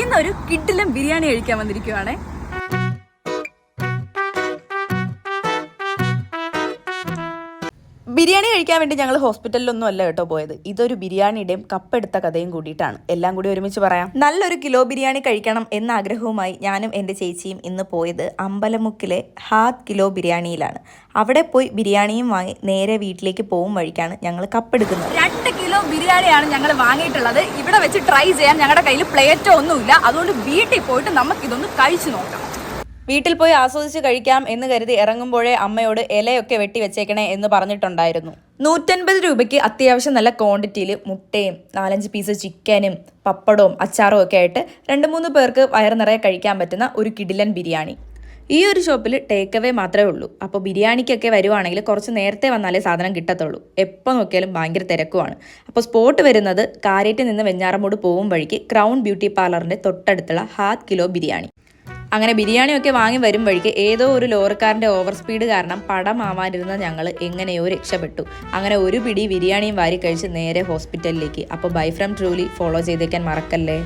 ഇന്നൊരു കിഡിലും ബിരിയാണി കഴിക്കാൻ വന്നിരിക്കുവാണേ. ബിരിയാണി കഴിക്കാൻ വേണ്ടി ഞങ്ങൾ ഹോസ്പിറ്റലിലൊന്നും അല്ല കേട്ടോ പോയത്. ഇതൊരു ബിരിയാണിയുടെയും കപ്പെടുത്ത കഥയും കൂടിയിട്ടാണ്. എല്ലാം കൂടി ഒരുമിച്ച് പറയാം. നല്ലൊരു കിലോ ബിരിയാണി കഴിക്കണം എന്ന ആഗ്രഹവുമായി ഞാനും എൻ്റെ ചേച്ചിയും ഇന്ന് പോയത് അമ്പലമുക്കിലെ ഹാത്ത് കിലോ ബിരിയാണിയിലാണ്. അവിടെ പോയി ബിരിയാണിയും വാങ്ങി നേരെ വീട്ടിലേക്ക് പോകും വഴിക്കാണ് ഞങ്ങൾ കപ്പെടുക്കുന്നത്. 2 കിലോ ബിരിയാണിയാണ് ഞങ്ങൾ വാങ്ങിയിട്ടുള്ളത്. ഇവിടെ വെച്ച് ട്രൈ ചെയ്യാൻ ഞങ്ങളുടെ കയ്യിൽ പ്ലേറ്റോ ഒന്നുമില്ല. അതുകൊണ്ട് വീട്ടിൽ പോയിട്ട് നമുക്കിതൊന്ന് കഴിച്ചു നോക്കാം. വീട്ടിൽ പോയി ആസ്വദിച്ച് കഴിക്കാം എന്ന് കരുതി ഇറങ്ങുമ്പോഴേ അമ്മയോട് ഇലയൊക്കെ വെട്ടി വെച്ചേക്കണേ എന്ന് പറഞ്ഞിട്ടുണ്ടായിരുന്നു. 150 രൂപയ്ക്ക് അത്യാവശ്യം നല്ല ക്വാണ്ടിറ്റിയിൽ മുട്ടയും 4-5 പീസ് ചിക്കനും പപ്പടവും അച്ചാറും ഒക്കെ ആയിട്ട് 2-3 പേർക്ക് വയറ് നിറയെ കഴിക്കാൻ പറ്റുന്ന ഒരു കിടിലൻ ബിരിയാണി. ഈ ഒരു ഷോപ്പിൽ ടേക്ക് അവേ മാത്രമേ ഉള്ളൂ. അപ്പോൾ ബിരിയാണിക്കൊക്കെ വരുവാണെങ്കിൽ കുറച്ച് നേരത്തെ വന്നാലേ സാധനം കിട്ടത്തുള്ളൂ. എപ്പോൾ നോക്കിയാലും ഭയങ്കര തിരക്കുമാണ്. അപ്പോൾ സ്പോട്ട് വരുന്നത് കാരേറ്റിൽ നിന്ന് വെഞ്ഞാറമൂട് പോകും വഴിക്ക് ക്രൗൺ ബ്യൂട്ടി പാർലറിൻ്റെ തൊട്ടടുത്തുള്ള ഹാത്ത് കിലോ ബിരിയാണി. അങ്ങനെ ബിരിയാണിയൊക്കെ വാങ്ങി വരും വഴിക്ക് ഏതോ ഒരു ലോറിക്കാരൻ്റെ ഓവർ സ്പീഡ് കാരണം പടമാവാനിരുന്ന ഞങ്ങൾ എങ്ങനെയോ രക്ഷപ്പെട്ടു. അങ്ങനെ ഒരു പിടി ബിരിയാണിയും വാരി കഴിച്ച് നേരെ ഹോസ്പിറ്റലിലേക്ക്. അപ്പോൾ ബൈ ഫ്രം ട്രൂലി ഫോളോ ചെയ്തേക്കാൻ മറക്കല്ലേ.